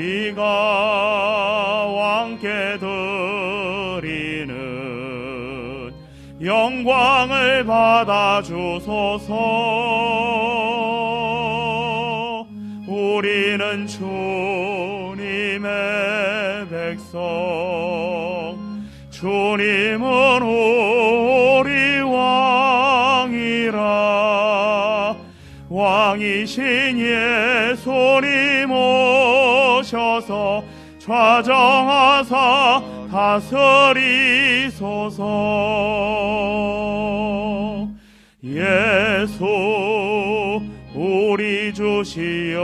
우리가 왕께 드리는 영광을 받아 주소서. 우리는 주님의 백성, 주님은 우리 왕이라. 왕이신 예수님 오셔서 좌정하사 다스리소서. 예수 우리 주시여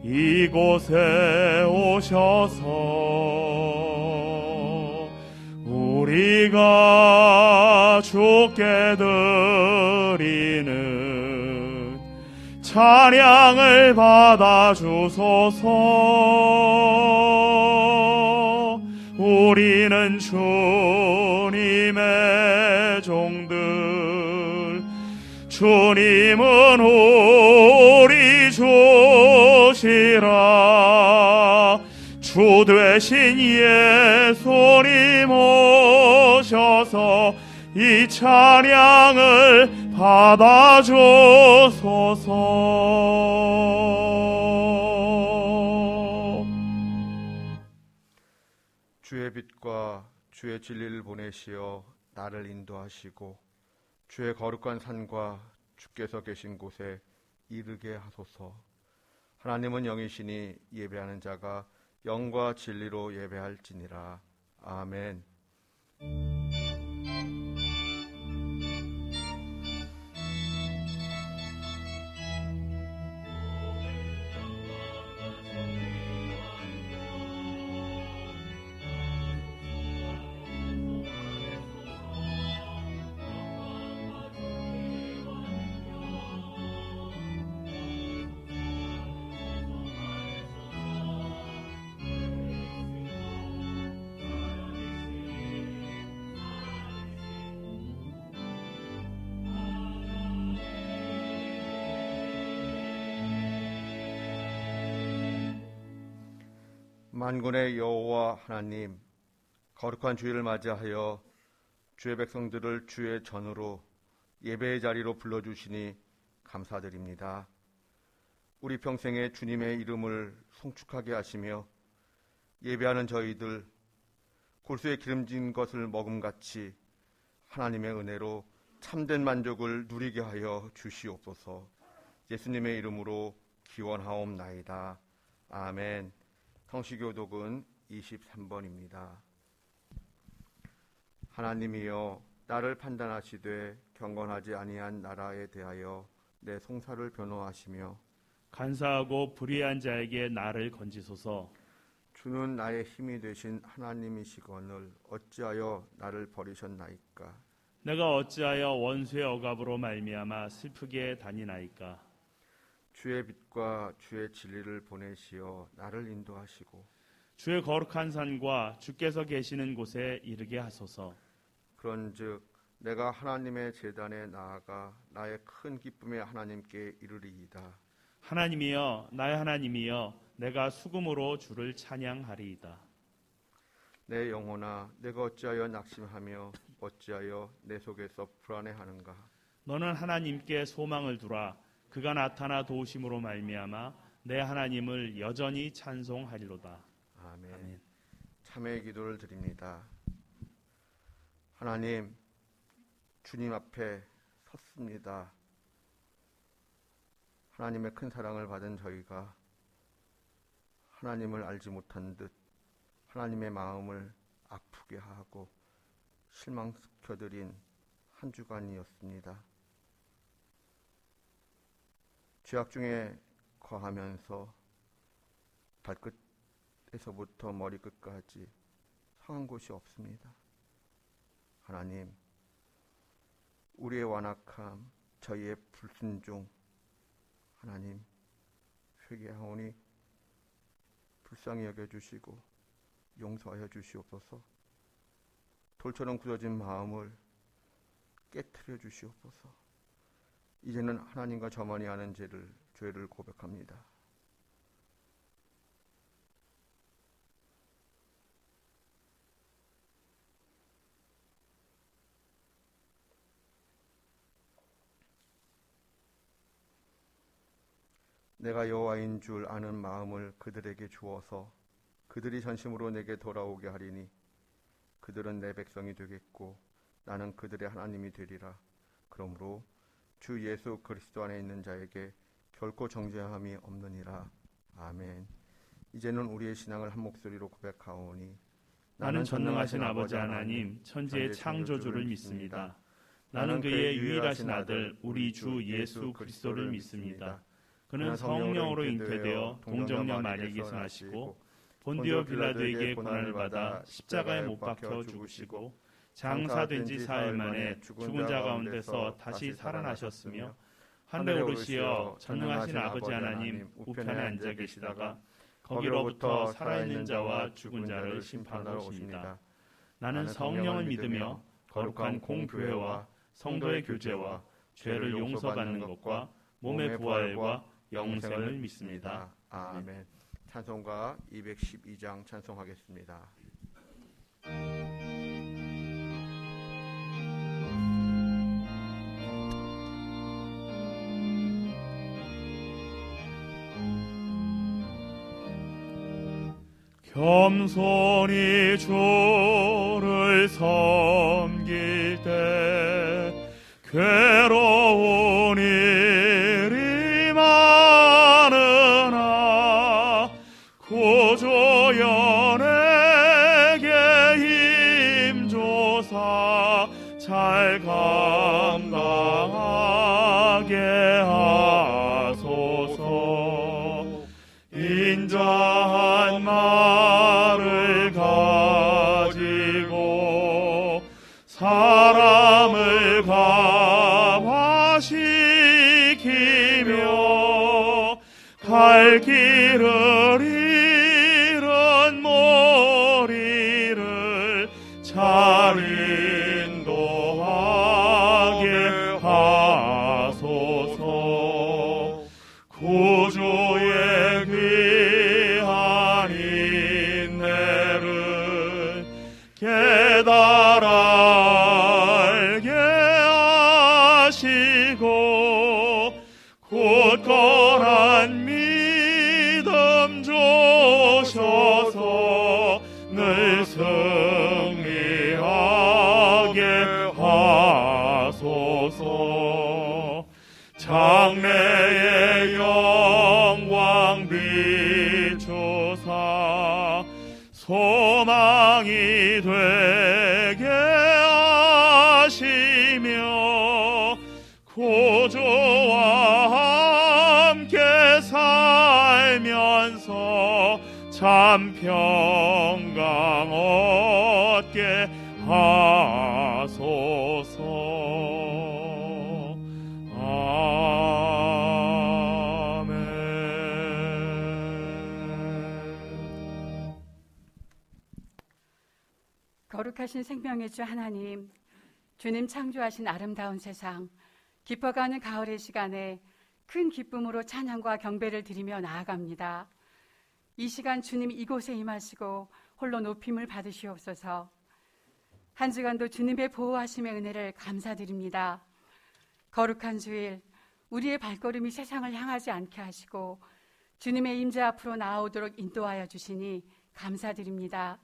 이곳에 오셔서 우리가 주께 드리는 찬양을 받아 주소서. 우리는 주님의 종들, 주님은 우리 주시라. 주 되신 예수님 오셔서 이 찬양을 받아 주소서. 주의 빛과 주의 진리를 보내시어 나를 인도하시고 주의 거룩한 산과 주께서 계신 곳에 이르게 하소서. 하나님은 영이시니 예배하는 자가 영과 진리로 예배할지니라. 아멘. 만군의 여호와 하나님, 거룩한 주일을 맞이하여 주의 백성들을 주의 전으로 예배의 자리로 불러주시니 감사드립니다. 우리 평생에 주님의 이름을 송축하게 하시며 예배하는 저희들 골수에 기름진 것을 먹음같이 하나님의 은혜로 참된 만족을 누리게 하여 주시옵소서. 예수님의 이름으로 기원하옵나이다. 아멘. 성시교독은 23번입니다. 하나님이여 나를 판단하시되 경건하지 아니한 나라에 대하여 내 송사를 변호하시며 간사하고 불의한 자에게 나를 건지소서. 주는 나의 힘이 되신 하나님이시거늘 어찌하여 나를 버리셨나이까. 내가 어찌하여 원수의 억압으로 말미암아 슬프게 다니나이까. 주의 빛과 주의 진리를 보내시어 나를 인도하시고 주의 거룩한 산과 주께서 계시는 곳에 이르게 하소서. 그런즉 내가 하나님의 제단에 나아가 나의 큰 기쁨의 하나님께 이르리이다. 하나님이여 나의 하나님이여 내가 수금으로 주를 찬양하리이다. 내 영혼아 내가 어찌하여 낙심하며 어찌하여 내 속에서 불안해하는가. 너는 하나님께 소망을 두라. 그가 나타나 도우심으로 말미암아 내 하나님을 여전히 찬송하리로다. 아멘. 아멘. 참회의 기도를 드립니다. 하나님, 주님 앞에 섰습니다. 하나님의 큰 사랑을 받은 저희가 하나님을 알지 못한 듯 하나님의 마음을 아프게 하고 실망시켜드린 한 주간이었습니다. 죄악 중에 거하면서 발끝에서부터 머리끝까지 상한 곳이 없습니다. 하나님, 우리의 완악함, 저희의 불순종, 하나님 회개하오니 불쌍히 여겨주시고 용서하여 주시옵소서. 돌처럼 굳어진 마음을 깨트려 주시옵소서. 이제는 하나님과 저만이 아는 죄를 고백합니다. 내가 여호와인 줄 아는 마음을 그들에게 주어서 그들이 전심으로 내게 돌아오게 하리니 그들은 내 백성이 되겠고 나는 그들의 하나님이 되리라. 그러므로 주 예수 그리스도 안에 있는 자에게 결코 정죄함이 없느니라. 아멘. 이제는 우리의 신앙을 한 목소리로 고백하오니 나는 전능하신 아버지 하나님 천지의 창조주를 믿습니다. 나는 그의 유일하신 아들 우리 주 예수 그리스도를 믿습니다. 그는 성령으로 잉태되어 동정녀 마리아에게서 나시고 본디오 빌라도에게 고난을 받아 십자가에 못 박혀 죽으시고 장사된 지 4일 만에 죽은 자 가운데서 다시 살아나셨으며 하늘에 오르시어 전능하신 아버지 하나님 우편에 앉아 계시다가 거기로부터 살아있는 자와 죽은 자를 심판하러 오십니다. 나는 성령을 믿으며 거룩한 공교회와 성도의 교제와 죄를 용서받는 것과 몸의 부활과 영생을 믿습니다. 아멘. 찬송가 212장 찬송하겠습니다. 겸손히 주를 섬길 때 괴로운 일이 많으나 구주연에게 힘줘서 잘 감당하게 하소서. 인자한 말을 가지고 사람을 감화시키며 갈 길을 잃은 머리를 잘 인도하게 하소서. 구주의 귀한 인내를 깨달아 알게 하시고 굳건한 믿음 주셔서 늘 승리하게 하소서. 장래의 영광 비추사 소망이 되게 하시며 구주와 함께 살면서 참 평강 얻게 하소서. 거룩하신 생명의 주 하나님, 주님 창조하신 아름다운 세상, 깊어가는 가을의 시간에 큰 기쁨으로 찬양과 경배를 드리며 나아갑니다. 이 시간 주님 이곳에 임하시고 홀로 높임을 받으시옵소서. 한 주간도 주님의 보호하심의 은혜를 감사드립니다. 거룩한 주일, 우리의 발걸음이 세상을 향하지 않게 하시고 주님의 임재 앞으로 나아오도록 인도하여 주시니 감사드립니다.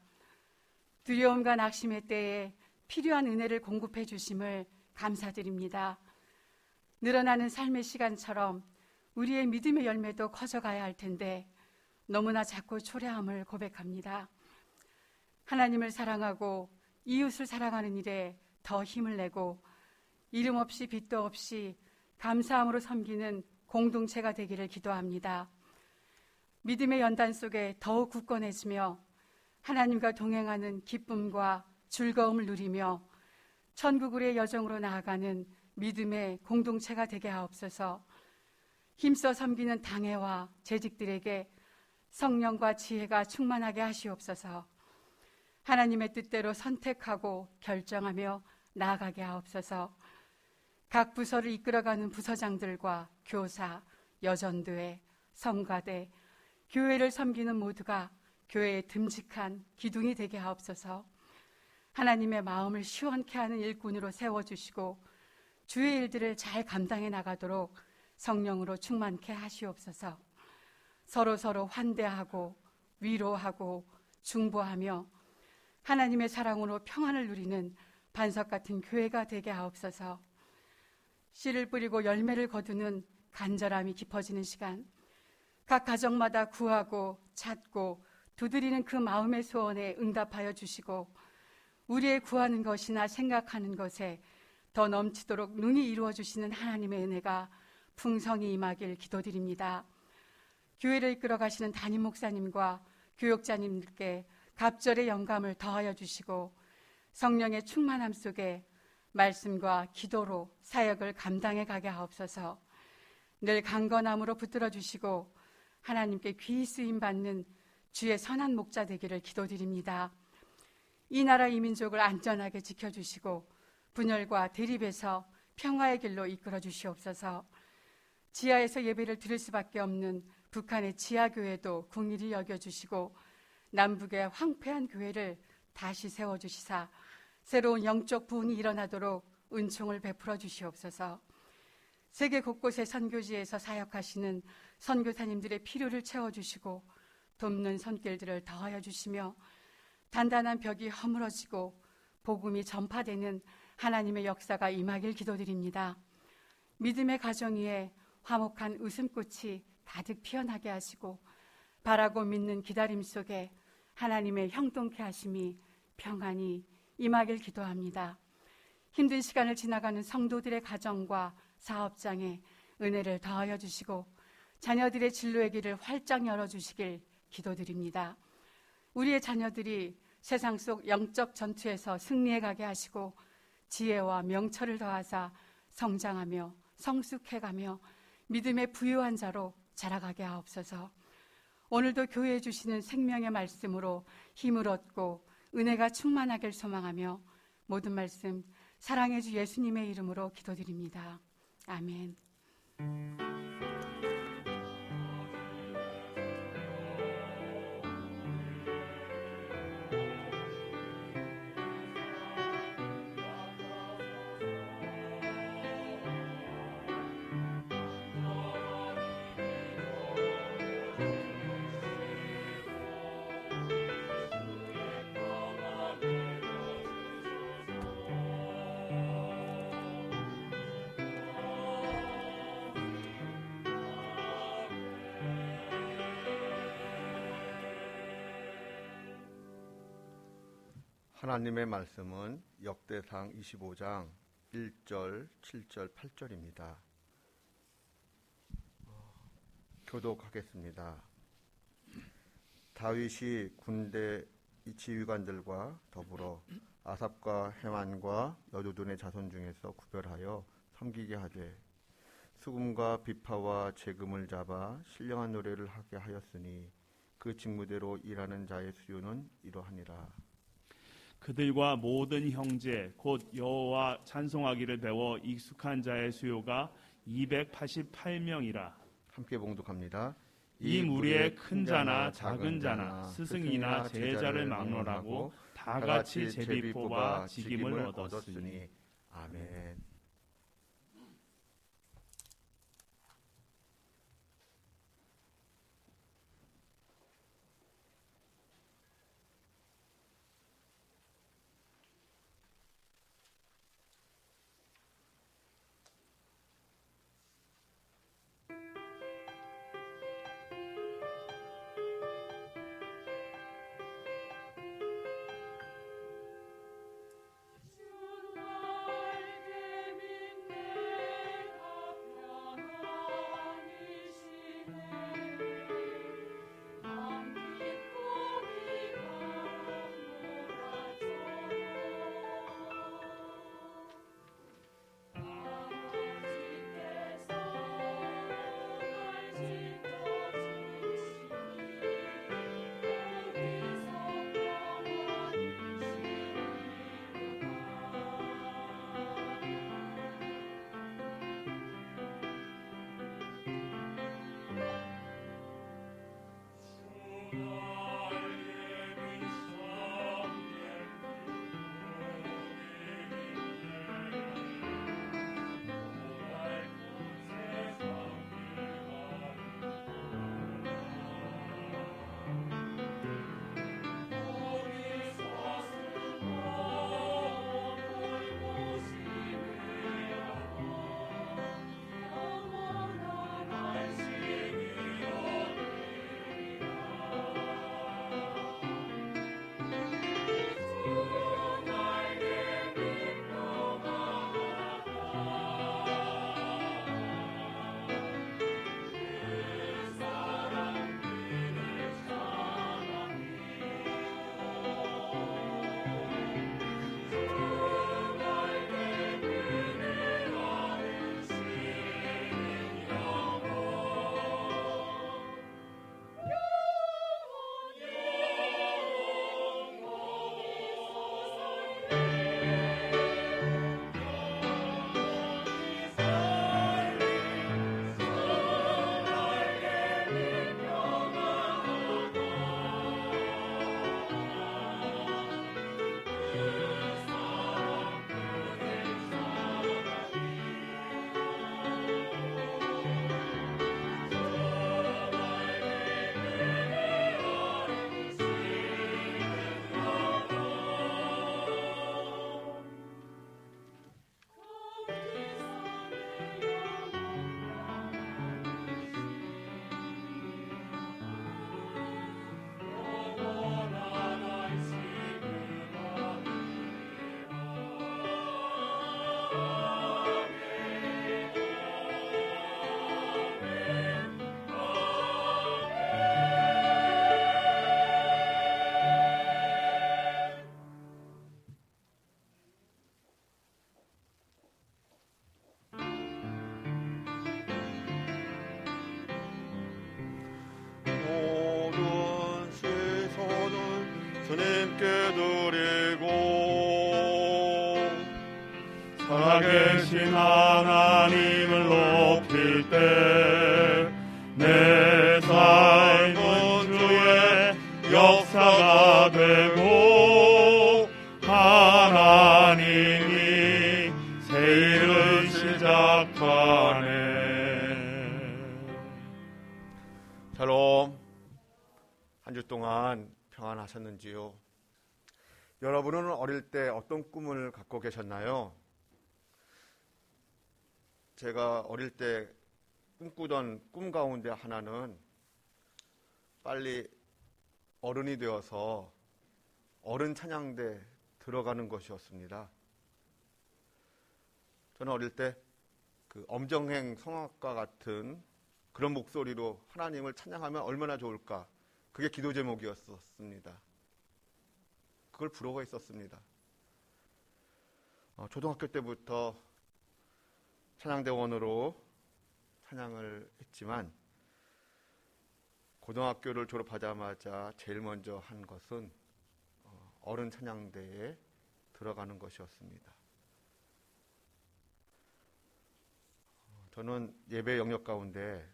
두려움과 낙심의 때에 필요한 은혜를 공급해 주심을 감사드립니다. 늘어나는 삶의 시간처럼 우리의 믿음의 열매도 커져가야 할 텐데 너무나 작고 초라함을 고백합니다. 하나님을 사랑하고 이웃을 사랑하는 일에 더 힘을 내고 이름 없이 빚도 없이 감사함으로 섬기는 공동체가 되기를 기도합니다. 믿음의 연단 속에 더욱 굳건해지며 하나님과 동행하는 기쁨과 즐거움을 누리며 천국의 여정으로 나아가는 믿음의 공동체가 되게 하옵소서. 힘써 섬기는 당회와 재직들에게 성령과 지혜가 충만하게 하시옵소서. 하나님의 뜻대로 선택하고 결정하며 나아가게 하옵소서. 각 부서를 이끌어가는 부서장들과 교사, 여전도회, 성가대, 교회를 섬기는 모두가 교회의 듬직한 기둥이 되게 하옵소서. 하나님의 마음을 시원케 하는 일꾼으로 세워주시고 주의 일들을 잘 감당해 나가도록 성령으로 충만케 하시옵소서. 서로서로 환대하고 위로하고 중보하며 하나님의 사랑으로 평안을 누리는 반석 같은 교회가 되게 하옵소서. 씨를 뿌리고 열매를 거두는 간절함이 깊어지는 시간, 각 가정마다 구하고 찾고 두드리는 그 마음의 소원에 응답하여 주시고 우리의 구하는 것이나 생각하는 것에 더 넘치도록 능히 이루어 주시는 하나님의 은혜가 풍성히 임하길 기도드립니다. 교회를 이끌어 가시는 담임 목사님과 교역자님들께 갑절의 영감을 더하여 주시고 성령의 충만함 속에 말씀과 기도로 사역을 감당해 가게 하옵소서. 늘 강건함으로 붙들어 주시고 하나님께 귀히 쓰임 받는 주의 선한 목자 되기를 기도드립니다. 이 나라 이 민족을 안전하게 지켜주시고 분열과 대립에서 평화의 길로 이끌어 주시옵소서. 지하에서 예배를 드릴 수밖에 없는 북한의 지하교회도 긍휼히 여겨주시고 남북의 황폐한 교회를 다시 세워주시사 새로운 영적 부흥이 일어나도록 은총을 베풀어 주시옵소서. 세계 곳곳의 선교지에서 사역하시는 선교사님들의 필요를 채워주시고 돕는 손길들을 더하여 주시며 단단한 벽이 허물어지고 복음이 전파되는 하나님의 역사가 임하길 기도드립니다. 믿음의 가정 위에 화목한 웃음꽃이 가득 피어나게 하시고 바라고 믿는 기다림 속에 하나님의 형통케 하심이 평안히 임하길 기도합니다. 힘든 시간을 지나가는 성도들의 가정과 사업장에 은혜를 더하여 주시고 자녀들의 진로의 길을 활짝 열어주시길 기도드립니다. 우리의 자녀들이 세상 속 영적 전투에서 승리해 가게 하시고 지혜와 명철을 더하사 성장하며 성숙해가며 믿음의 부유한 자로 자라가게 하옵소서. 오늘도 교회에 주시는 생명의 말씀으로 힘을 얻고 은혜가 충만하길 소망하며 모든 말씀 사랑의 주 예수님의 이름으로 기도드립니다. 아멘. 하나님의 말씀은 역대상 25장 1절, 7절, 8절입니다. 교독하겠습니다. 다윗이 군대 지휘관들과 더불어 아삽과 헤만과 여두둔의 자손 중에서 구별하여 섬기게 하되 수금과 비파와 재금을 잡아 신령한 노래를 하게 하였으니 그 직무대로 일하는 자의 수요는 이러하니라. 그들과 모든 형제 곧 여호와 찬송하기를 배워 익숙한 자의 수요가 288명이라. 함께 봉독합니다. 이 무리의 큰 자나 작은 자나 스승이나 제자를 막론하고 다 같이 제비 뽑아 직임을 얻었으니. 아멘. 하나님을 높일 때 내 삶은 주의 역사가 되고 하나님이 새 일을 시작하네. 샬롬. 한 주 동안 평안하셨는지요? 여러분은 어릴 때 어떤 꿈을 갖고 계셨나요? 제가 어릴 때 꿈꾸던 꿈 가운데 하나는 빨리 어른이 되어서 어른 찬양대 들어가는 것이었습니다. 저는 어릴 때 그 엄정행 성악과 같은 그런 목소리로 하나님을 찬양하면 얼마나 좋을까, 그게 기도 제목이었습니다. 그걸 부러워했었습니다. 초등학교 때부터 찬양대원으로 찬양을 했지만 고등학교를 졸업하자마자 제일 먼저 한 것은 어른 찬양대에 들어가는 것이었습니다. 저는 예배 영역 가운데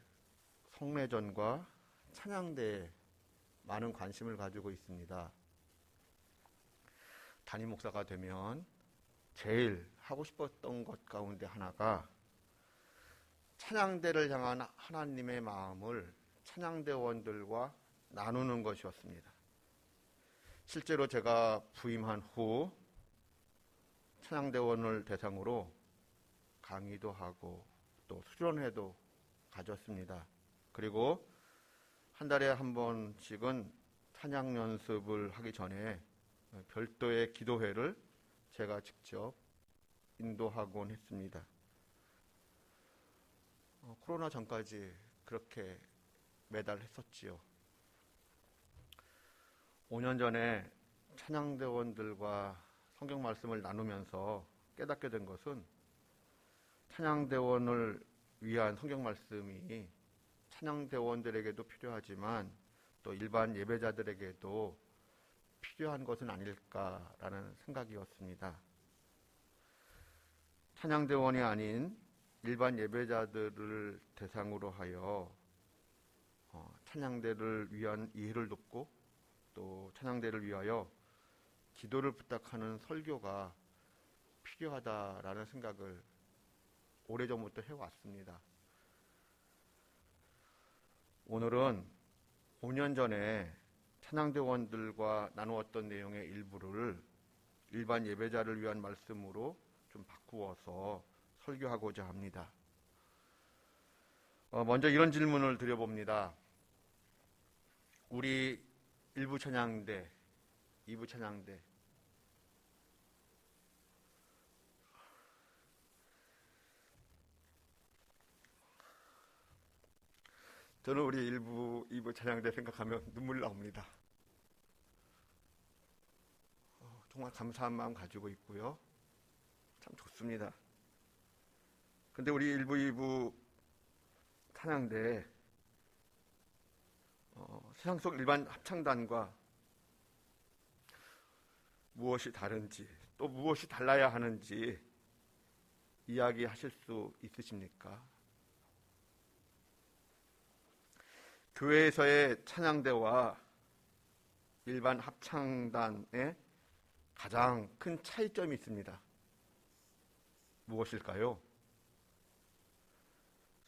성례전과 찬양대에 많은 관심을 가지고 있습니다. 담임 목사가 되면 제일 하고 싶었던 것 가운데 하나가 찬양대를 향한 하나님의 마음을 찬양대원들과 나누는 것이었습니다. 실제로 제가 부임한 후 찬양대원을 대상으로 강의도 하고 또 수련회도 가졌습니다. 그리고 한 달에 한 번씩은 찬양 연습을 하기 전에 별도의 기도회를 제가 직접 인도하곤 했습니다. 코로나 전까지 그렇게 매달 했었지요. 5년 전에 찬양대원들과 성경 말씀을 나누면서 깨닫게 된 것은 찬양대원을 위한 성경 말씀이 찬양대원들에게도 필요하지만 또 일반 예배자들에게도 필요한 것은 아닐까라는 생각이었습니다. 찬양대원이 아닌 일반 예배자들을 대상으로 하여 찬양대를 위한 이해를 돕고 또 찬양대를 위하여 기도를 부탁하는 설교가 필요하다라는 생각을 오래전부터 해왔습니다. 오늘은 5년 전에 찬양대원들과 나누었던 내용의 일부를 일반 예배자를 위한 말씀으로 좀 바꾸어서 설교하고자 합니다. 먼저 이런 질문을 드려봅니다. 우리 1부 찬양대, 2부 찬양대, 저는 우리 1부, 2부 찬양대 생각하면 눈물 나옵니다. 정말 감사한 마음 가지고 있고요. 참 좋습니다. 근데 우리 1부, 2부 찬양대 세상 속 일반 합창단과 무엇이 다른지 또 무엇이 달라야 하는지 이야기하실 수 있으십니까? 교회에서의 찬양대와 일반 합창단의 가장 큰 차이점이 있습니다. 무엇일까요?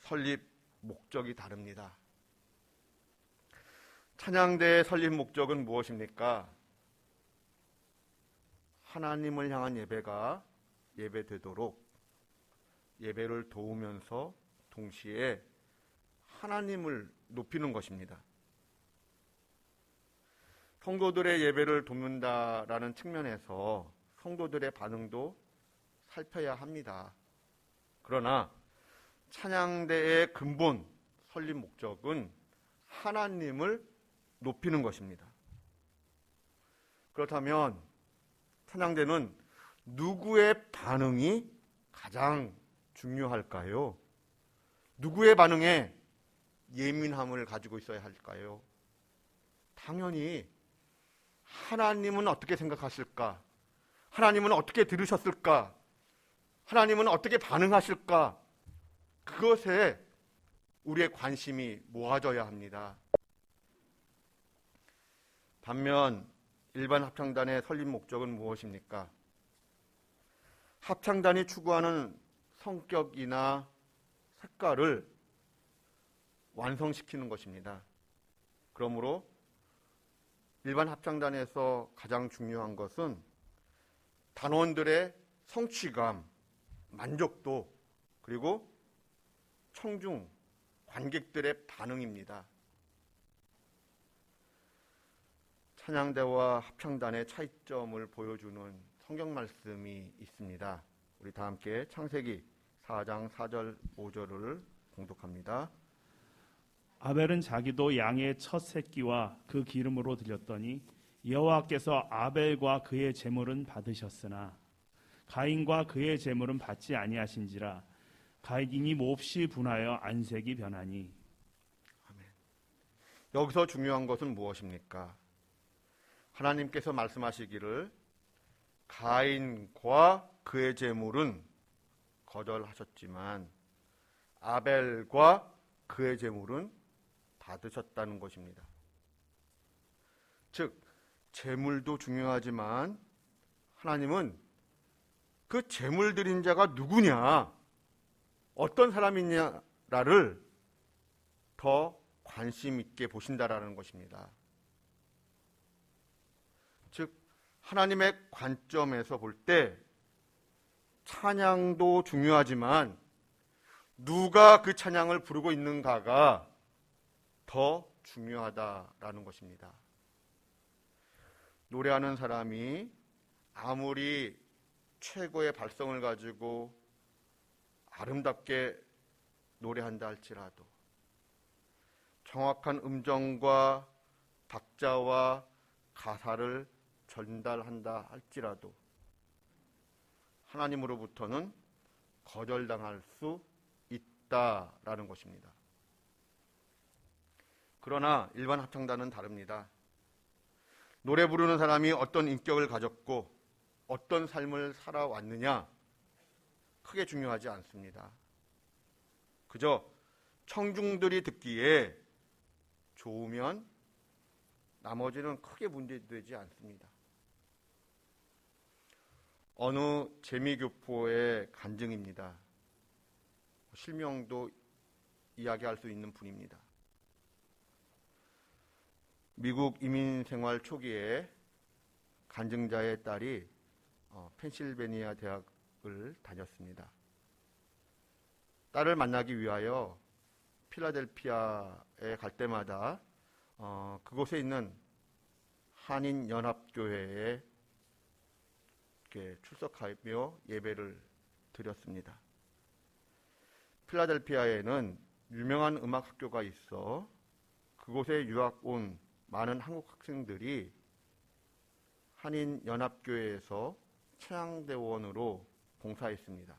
설립 목적이 다릅니다. 찬양대의 설립 목적은 무엇입니까? 하나님을 향한 예배가 예배되도록 예배를 도우면서 동시에 하나님을 높이는 것입니다. 성도들의 예배를 돕는다라는 측면에서 성도들의 반응도 살펴야 합니다. 그러나 찬양대의 근본 설립 목적은 하나님을 높이는 것입니다. 그렇다면 찬양대는 누구의 반응이 가장 중요할까요? 누구의 반응에 예민함을 가지고 있어야 할까요? 당연히 하나님은 어떻게 생각하실까? 하나님은 어떻게 들으셨을까? 하나님은 어떻게 반응하실까? 그것에 우리의 관심이 모아져야 합니다. 반면 일반 합창단의 설립 목적은 무엇입니까? 합창단이 추구하는 성격이나 색깔을 완성시키는 것입니다. 그러므로 일반 합창단에서 가장 중요한 것은 단원들의 성취감, 만족도, 그리고 청중, 관객들의 반응입니다. 찬양대와 합창단의 차이점을 보여주는 성경 말씀이 있습니다. 우리 다 함께 창세기 4장 4절 5절을 봉독합니다. 아벨은 자기도 양의 첫 새끼와 그 기름으로 드렸더니 여호와께서 아벨과 그의 제물은 받으셨으나 가인과 그의 제물은 받지 아니하신지라 가인이 몹시 분하여 안색이 변하니. 아멘. 여기서 중요한 것은 무엇입니까? 하나님께서 말씀하시기를 가인과 그의 제물은 거절하셨지만 아벨과 그의 제물은 받으셨다는 것입니다. 즉 제물도 중요하지만 하나님은 그 제물 드린 자가 누구냐, 어떤 사람이냐를 더 관심 있게 보신다라는 것입니다. 즉 하나님의 관점에서 볼 때 찬양도 중요하지만 누가 그 찬양을 부르고 있는가가 더 중요하다라는 것입니다. 노래하는 사람이 아무리 최고의 발성을 가지고 아름답게 노래한다 할지라도 정확한 음정과 박자와 가사를 전달한다 할지라도 하나님으로부터는 거절당할 수 있다라는 것입니다. 그러나 일반 합창단은 다릅니다. 노래 부르는 사람이 어떤 인격을 가졌고 어떤 삶을 살아왔느냐 크게 중요하지 않습니다. 그저 청중들이 듣기에 좋으면 나머지는 크게 문제되지 않습니다. 어느 재미교포의 간증입니다. 실명도 이야기할 수 있는 분입니다. 미국 이민 생활 초기에 간증자의 딸이 펜실베니아 대학을 다녔습니다. 딸을 만나기 위하여 필라델피아에 갈 때마다 그곳에 있는 한인연합교회에 출석하며 예배를 드렸습니다. 필라델피아에는 유명한 음악 학교가 있어 그곳에 유학 온 많은 한국 학생들이 한인연합교회에서 찬양대원으로 봉사했습니다.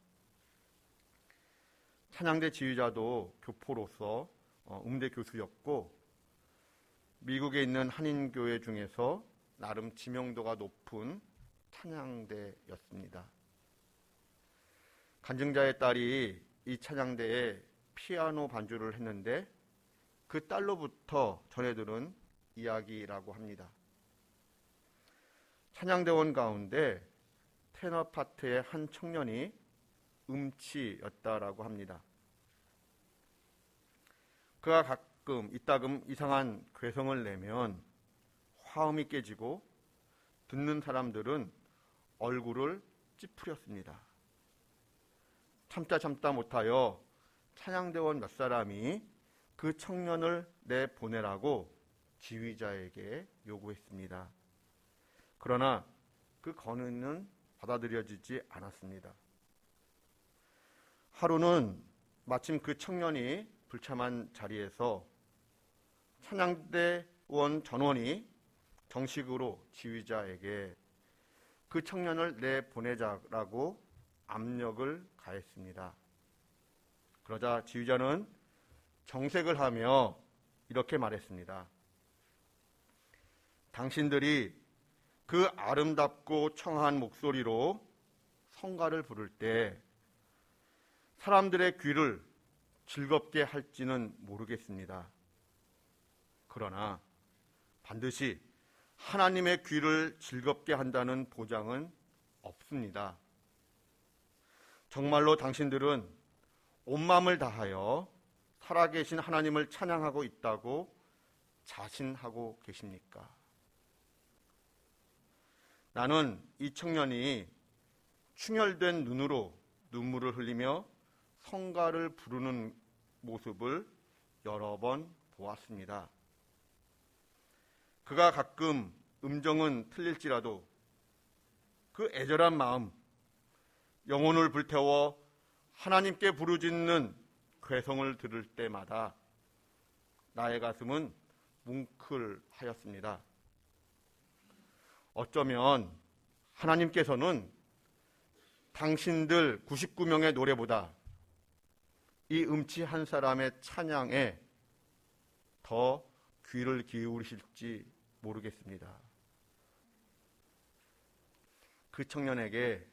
찬양대 지휘자도 교포로서 음대 교수였고 미국에 있는 한인교회 중에서 나름 지명도가 높은 찬양대였습니다. 간증자의 딸이 이 찬양대에 피아노 반주를 했는데 그 딸로부터 전해들은 이야기라고 합니다. 찬양대원 가운데 테너 파트의 한 청년이 음치였다라고 합니다. 그가 가끔 이따금 이상한 괴성을 내면 화음이 깨지고 듣는 사람들은 얼굴을 찌푸렸습니다. 참다 못하여 찬양대원 몇 사람이 그 청년을 내보내라고 지휘자에게 요구했습니다. 그러나 그 건의는 받아들여지지 않았습니다. 하루는 마침 그 청년이 불참한 자리에서 찬양대원 전원이 정식으로 지휘자에게 그 청년을 내보내자라고 압력을 가했습니다. 그러자 지휘자는 정색을 하며 이렇게 말했습니다. 당신들이 그 아름답고 청아한 목소리로 성가를 부를 때 사람들의 귀를 즐겁게 할지는 모르겠습니다. 그러나 반드시 하나님의 귀를 즐겁게 한다는 보장은 없습니다. 정말로 당신들은 온 마음을 다하여 살아계신 하나님을 찬양하고 있다고 자신하고 계십니까? 나는 이 청년이 충혈된 눈으로 눈물을 흘리며 성가를 부르는 모습을 여러 번 보았습니다. 그가 가끔 음정은 틀릴지라도 그 애절한 마음, 영혼을 불태워 하나님께 부르짖는 괴성을 들을 때마다 나의 가슴은 뭉클하였습니다. 어쩌면 하나님께서는 당신들 99명의 노래보다 이 음치 한 사람의 찬양에 더 귀를 기울이실지 모르겠습니다. 그 청년에게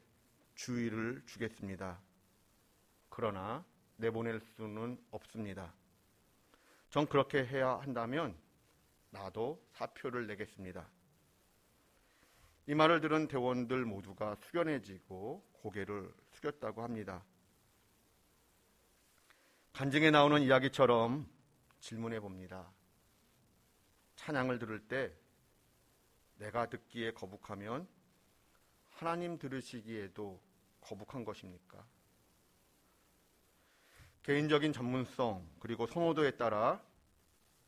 주의를 주겠습니다. 그러나 내보낼 수는 없습니다. 전 그렇게 해야 한다면 나도 사표를 내겠습니다. 이 말을 들은 대원들 모두가 숙연해지고 고개를 숙였다고 합니다. 간증에 나오는 이야기처럼 질문해 봅니다. 찬양을 들을 때 내가 듣기에 거북하면 하나님 들으시기에도 거북한 것입니까? 개인적인 전문성 그리고 선호도에 따라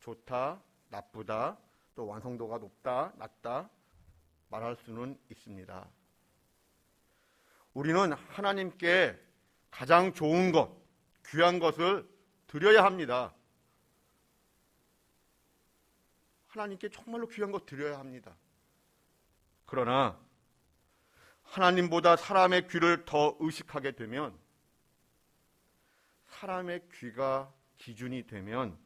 좋다, 나쁘다, 또 완성도가 높다, 낮다 말할 수는 있습니다. 우리는 하나님께 가장 좋은 것, 귀한 것을 드려야 합니다. 하나님께 정말로 귀한 것 드려야 합니다. 그러나 하나님보다 사람의 귀를 더 의식하게 되면, 사람의 귀가 기준이 되면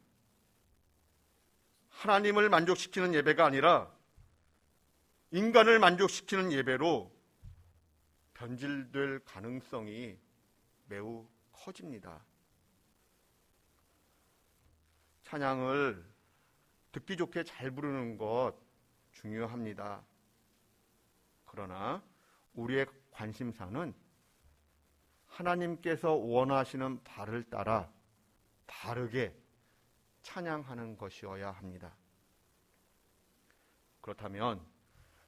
하나님을 만족시키는 예배가 아니라 인간을 만족시키는 예배로 변질될 가능성이 매우 커집니다. 찬양을 듣기 좋게 잘 부르는 것 중요합니다. 그러나 우리의 관심사는 하나님께서 원하시는 바를 따라 바르게 찬양하는 것이어야 합니다. 그렇다면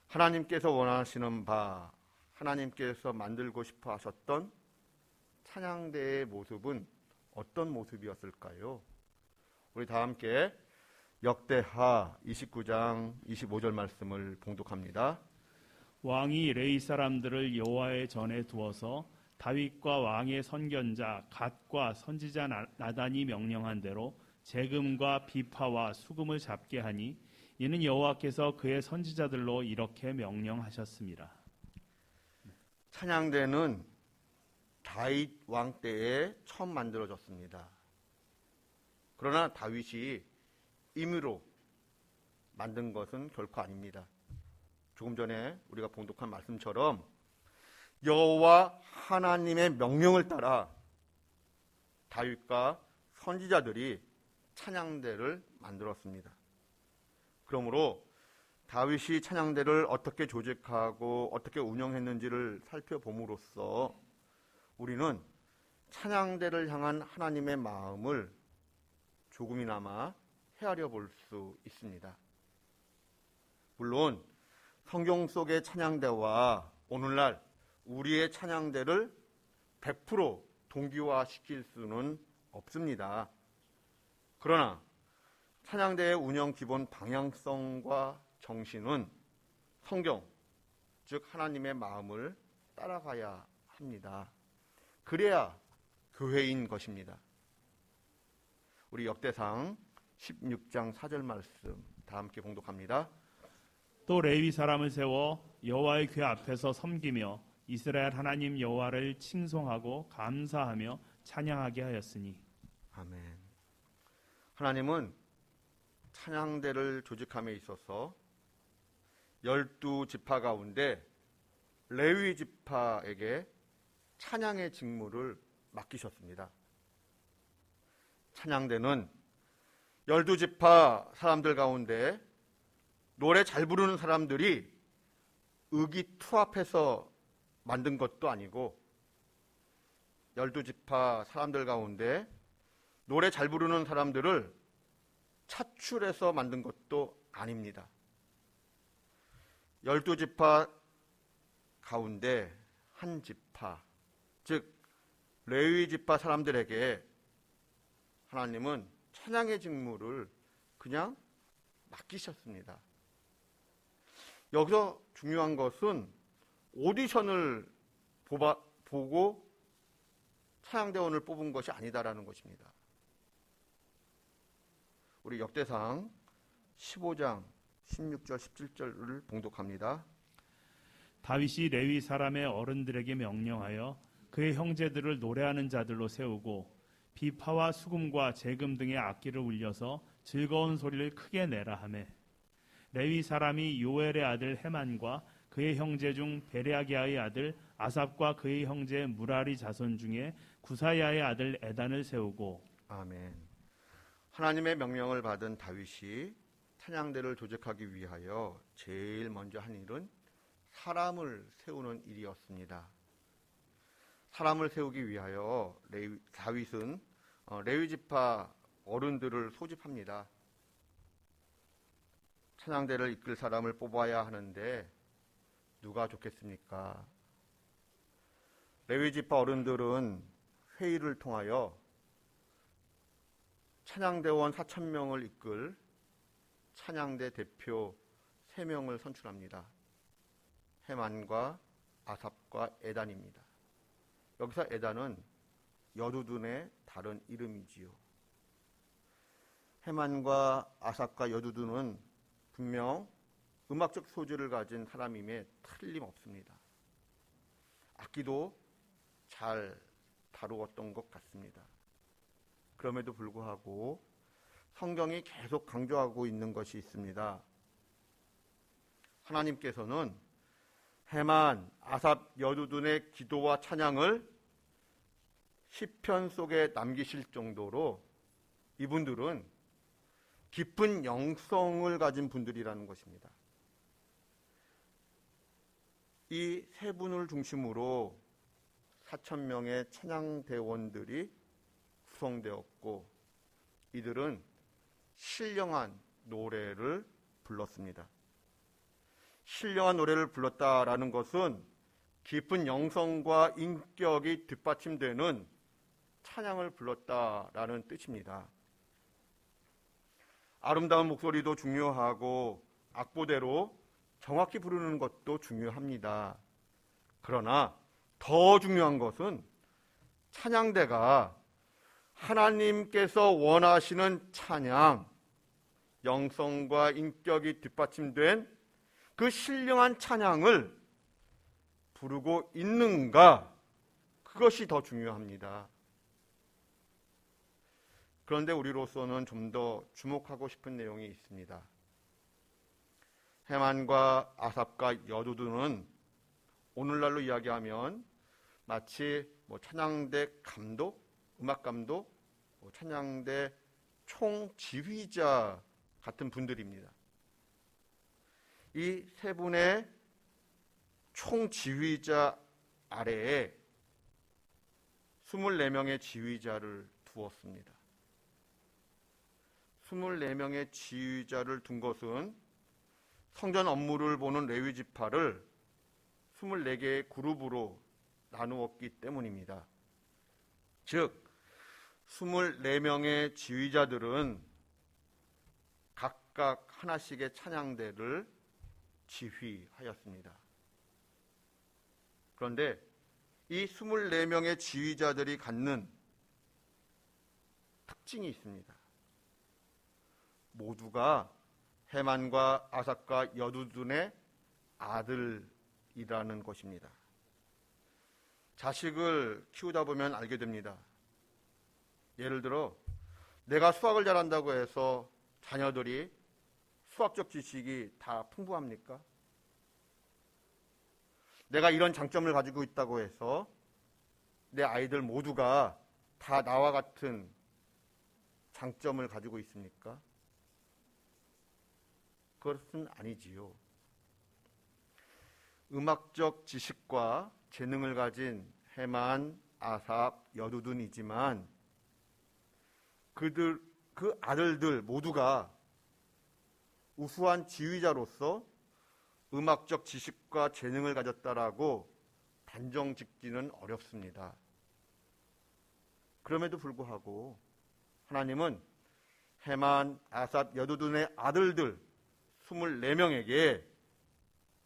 하나님께서 원하시는 바, 하나님께서 만들고 싶어 하셨던 찬양대의 모습은 어떤 모습이었을까요? 우리 다 함께 역대하 29장 25절 말씀을 봉독합니다. 왕이 레위 사람들을 여호와의 전에 두어서 다윗과 왕의 선견자 갓과 선지자 나단이 명령한 대로 재금과 비파와 수금을 잡게 하니 이는 여호와께서 그의 선지자들로 이렇게 명령하셨습니다. 찬양대는 다윗 왕 때에 처음 만들어졌습니다. 그러나 다윗이 임의로 만든 것은 결코 아닙니다. 조금 전에 우리가 봉독한 말씀처럼 여호와 하나님의 명령을 따라 다윗과 선지자들이 찬양대를 만들었습니다. 그러므로 다윗이 찬양대를 어떻게 조직하고 어떻게 운영했는지를 살펴봄으로써 우리는 찬양대를 향한 하나님의 마음을 조금이나마 헤아려 볼 수 있습니다. 물론 성경 속의 찬양대와 오늘날 우리의 찬양대를 100% 동기화시킬 수는 없습니다. 그러나 찬양대의 운영 기본 방향성과 정신은 성경, 즉 하나님의 마음을 따라가야 합니다. 그래야 교회인 것입니다. 우리 역대상 16장 4절 말씀 다 함께 봉독합니다. 또 레위 사람을 세워 여호와의 궤 앞에서 섬기며 이스라엘 하나님 여호와를 칭송하고 감사하며 찬양하게 하였으니. 아멘. 하나님은 찬양대를 조직함에 있어서 12지파 가운데 레위 지파에게 찬양의 직무를 맡기셨습니다. 찬양대는 12지파 사람들 가운데 노래 잘 부르는 사람들이 의기투합해서 만든 것도 아니고 12지파 사람들 가운데 노래 잘 부르는 사람들을 차출해서 만든 것도 아닙니다. 12지파 가운데 한 지파, 즉 레위지파 사람들에게 하나님은 찬양의 직무를 그냥 맡기셨습니다. 여기서 중요한 것은 오디션을 보고 찬양대원을 뽑은 것이 아니다라는 것입니다. 우리 역대상 15장 16절 17절을 봉독합니다. 다윗이 레위 사람의 어른들에게 명령하여 그의 형제들을 노래하는 자들로 세우고 비파와 수금과 재금 등의 악기를 울려서 즐거운 소리를 크게 내라 하매 레위 사람이 요엘의 아들 헤만과 그의 형제 중 베레아기야의 아들 아삽과 그의 형제 무라리 자손 중에 구사야의 아들 에단을 세우고. 아멘. 하나님의 명령을 받은 다윗이 찬양대를 조직하기 위하여 제일 먼저 한 일은 사람을 세우는 일이었습니다. 사람을 세우기 위하여 다윗은 레위지파 어른들을 소집합니다. 찬양대를 이끌 사람을 뽑아야 하는데 누가 좋겠습니까? 레위지파 어른들은 회의를 통하여 찬양대원 4,000명을 이끌 찬양대 대표 3명을 선출합니다. 헤만과 아삽과 에단입니다. 여기서 에단은 여두둔의 다른 이름이지요. 헤만과 아삽과 여두둔은 분명 음악적 소질을 가진 사람임에 틀림없습니다. 악기도 잘 다루었던 것 같습니다. 그럼에도 불구하고 성경이 계속 강조하고 있는 것이 있습니다. 하나님께서는 헤만, 아삽, 여두둔의 기도와 찬양을 시편 속에 남기실 정도로 이분들은 깊은 영성을 가진 분들이라는 것입니다. 이 세 분을 중심으로 4,000명의 찬양대원들이 구성되었고 이들은 신령한 노래를 불렀습니다. 신령한 노래를 불렀다라는 것은 깊은 영성과 인격이 뒷받침되는 찬양을 불렀다라는 뜻입니다. 아름다운 목소리도 중요하고 악보대로 정확히 부르는 것도 중요합니다. 그러나 더 중요한 것은 찬양대가 하나님께서 원하시는 찬양, 영성과 인격이 뒷받침된 그 신령한 찬양을 부르고 있는가, 그것이 더 중요합니다. 그런데 우리로서는 좀 더 주목하고 싶은 내용이 있습니다. 헤만과 아삽과 여두둔은 오늘날로 이야기하면 마치 찬양대 감독, 음악 감독, 찬양대 총지휘자 같은 분들입니다. 이 세 분의 총지휘자 아래에 24명의 지휘자를 두었습니다. 24명의 지휘자를 둔 것은 성전 업무를 보는 레위지파를 24개의 그룹으로 나누었기 때문입니다. 즉 24명의 지휘자들은 각각 하나씩의 찬양대를 지휘하였습니다. 그런데 이 24명의 지휘자들이 갖는 특징이 있습니다. 모두가 헤만과 아삽과 여두둔의 아들이라는 것입니다. 자식을 키우다 보면 알게 됩니다. 예를 들어 내가 수학을 잘한다고 해서 자녀들이 수학적 지식이 다 풍부합니까? 내가 이런 장점을 가지고 있다고 해서 내 아이들 모두가 다 나와 같은 장점을 가지고 있습니까? 그것은 아니지요. 음악적 지식과 재능을 가진 헤만, 아삽, 여두둔이지만 그 아들들 모두가 우수한 지휘자로서 음악적 지식과 재능을 가졌다라고 단정 짓기는 어렵습니다. 그럼에도 불구하고 하나님은 헤만, 아삽, 여두둔의 아들들 24명에게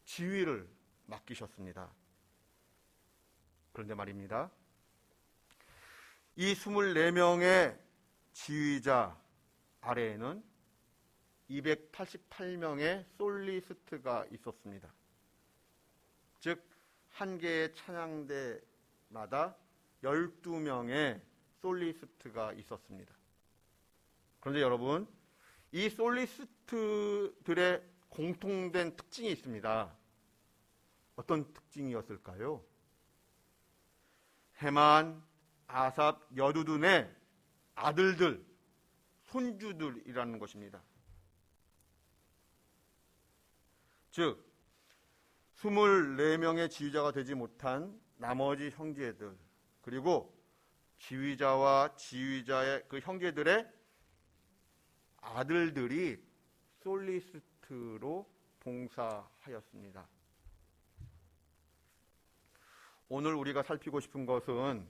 지휘를 맡기셨습니다. 그런데 말입니다. 이 24명의 지휘자 아래에는 288명의 솔리스트가 있었습니다. 즉, 한 개의 찬양대마다 12명의 솔리스트가 있었습니다. 그런데 여러분, 이 솔리스트들의 공통된 특징이 있습니다. 어떤 특징이었을까요? 헤만, 아삽, 여두둔의 아들들, 손주들이라는 것입니다. 즉 24명의 지휘자가 되지 못한 나머지 형제들, 그리고 지휘자와 지휘자의 그 형제들의 아들들이 솔리스트로 봉사하였습니다. 오늘 우리가 살피고 싶은 것은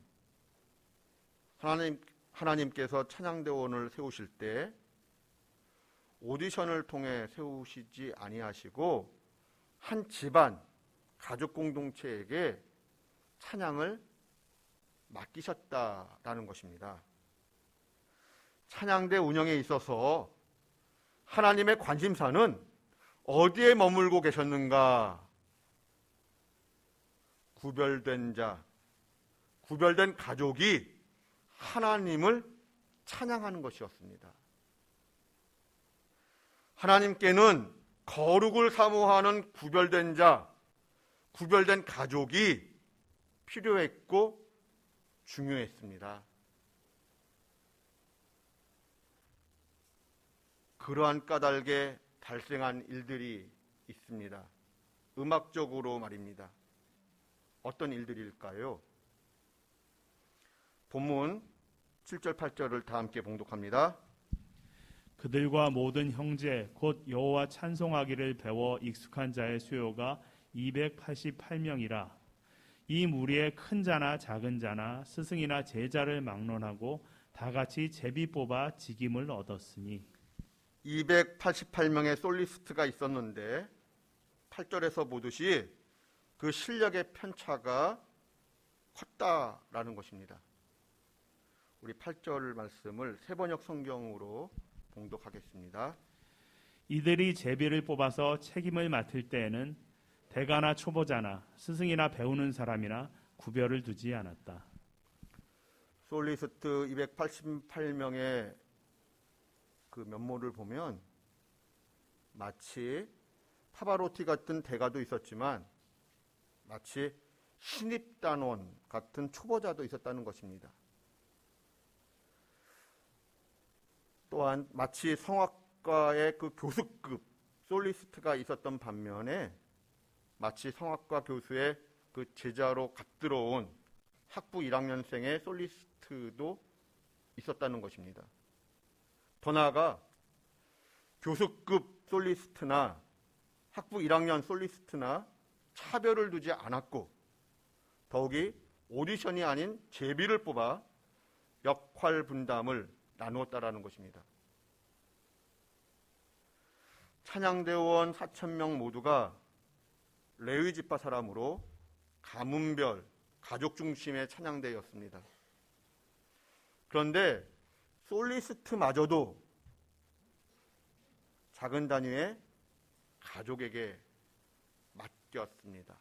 하나님께서 찬양대원을 세우실 때 오디션을 통해 세우시지 아니하시고 한 집안, 가족 공동체에게 찬양을 맡기셨다라는 것입니다. 찬양대 운영에 있어서 하나님의 관심사는 어디에 머물고 계셨는가? 구별된 자, 구별된 가족이 하나님을 찬양하는 것이었습니다. 하나님께는 거룩을 사모하는 구별된 자, 구별된 가족이 필요했고 중요했습니다. 그러한 까닭에 발생한 일들이 있습니다. 음악적으로 말입니다. 어떤 일들일까요? 본문 7절 8절을 다 함께 봉독합니다. 그들과 모든 형제 곧 여호와 찬송하기를 배워 익숙한 자의 수요가 288명이라. 이 무리에 큰 자나 작은 자나 스승이나 제자를 막론하고 다 같이 제비 뽑아 직임을 얻었으니. 288명의 솔리스트가 있었는데 8절에서 보듯이 그 실력의 편차가 컸다라는 것입니다. 우리 8절 말씀을 세번역 성경으로 봉독하겠습니다. 이들이 제비를 뽑아서 책임을 맡을 때에는 대가나 초보자나 스승이나 배우는 사람이나 구별을 두지 않았다. 솔리스트 288명의 그 면모를 보면 마치 파바로티 같은 대가도 있었지만 마치 신입단원 같은 초보자도 있었다는 것입니다. 또한 마치 성악과의 그 교수급 솔리스트가 있었던 반면에 마치 성악과 교수의 그 제자로 갓들어온 학부 1학년생의 솔리스트도 있었다는 것입니다. 더 나아가 교수급 솔리스트나 학부 1학년 솔리스트나 차별을 두지 않았고 더욱이 오디션이 아닌 제비를 뽑아 역할 분담을 나누었다라는 것입니다. 찬양대원 4,000명 모두가 레위 지파 사람으로 가문별, 가족 중심의 찬양대였습니다. 그런데 솔리스트마저도 작은 단위의 가족에게 맡겼습니다.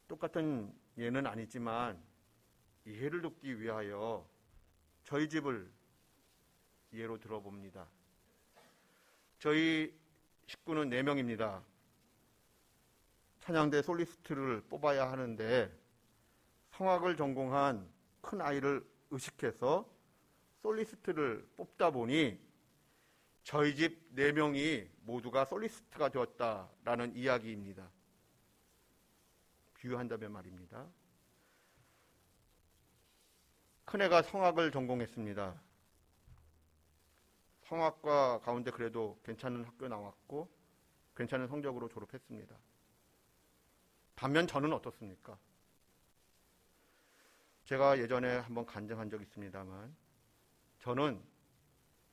똑같은 예는 아니지만 이해를 돕기 위하여 저희 집을 예로 들어봅니다. 저희 식구는 4명입니다. 찬양대 솔리스트를 뽑아야 하는데 성악을 전공한 큰 아이를 의식해서 솔리스트를 뽑다 보니 저희 집 4명이 모두가 솔리스트가 되었다라는 이야기입니다. 비유한다면 말입니다. 큰애가 성악을 전공했습니다. 성악과 가운데 그래도 괜찮은 학교 나왔고 괜찮은 성적으로 졸업했습니다. 반면 저는 어떻습니까? 제가 예전에 한번 간증한 적이 있습니다만 저는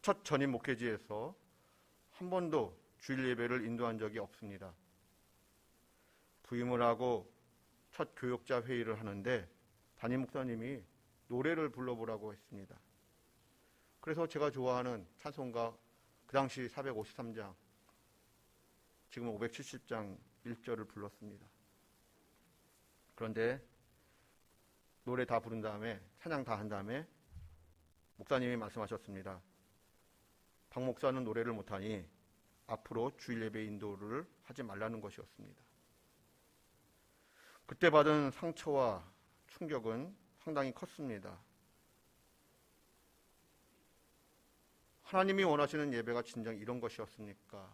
첫 전임 목회지에서 한 번도 주일 예배를 인도한 적이 없습니다. 부임을 하고 첫 교역자 회의를 하는데 담임 목사님이 노래를 불러보라고 했습니다. 그래서 제가 좋아하는 찬송가 그 당시 453장 지금 570장 1절을 불렀습니다. 그런데 노래 다 부른 다음에 찬양 다 한 다음에 목사님이 말씀하셨습니다. 박 목사는 노래를 못하니 앞으로 주일 예배 인도를 하지 말라는 것이었습니다. 그때 받은 상처와 충격은 상당히 컸습니다. 하나님이 원하시는 예배가 진정 이런 것이었습니까?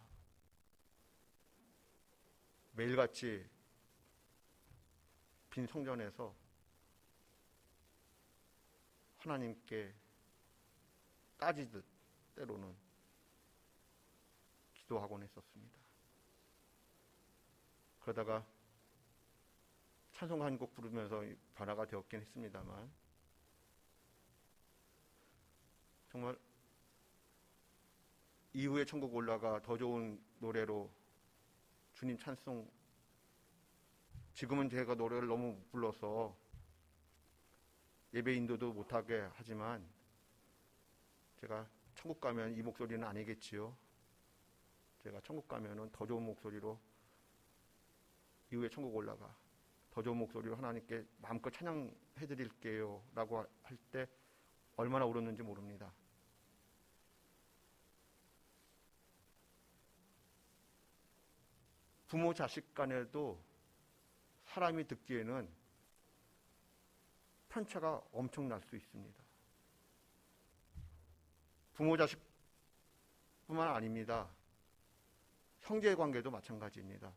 매일같이 빈 성전에서 하나님께 따지듯 때로는 기도하곤 했었습니다. 그러다가 찬송 한 곡 부르면서 변화가 되었긴 했습니다만 정말 이후에 천국 올라가 더 좋은 노래로 주님 찬송, 지금은 제가 노래를 너무 못 불러서 예배 인도도 못하게 하지만 제가 천국 가면 이 목소리는 아니겠지요. 제가 천국 가면은 더 좋은 목소리로 이후에 천국 올라가 더 좋은 목소리로 하나님께 마음껏 찬양해 드릴게요 라고 할 때 얼마나 울었는지 모릅니다. 부모 자식 간에도 사람이 듣기에는 편차가 엄청날 수 있습니다. 부모 자식뿐만 아닙니다. 형제 관계도 마찬가지입니다.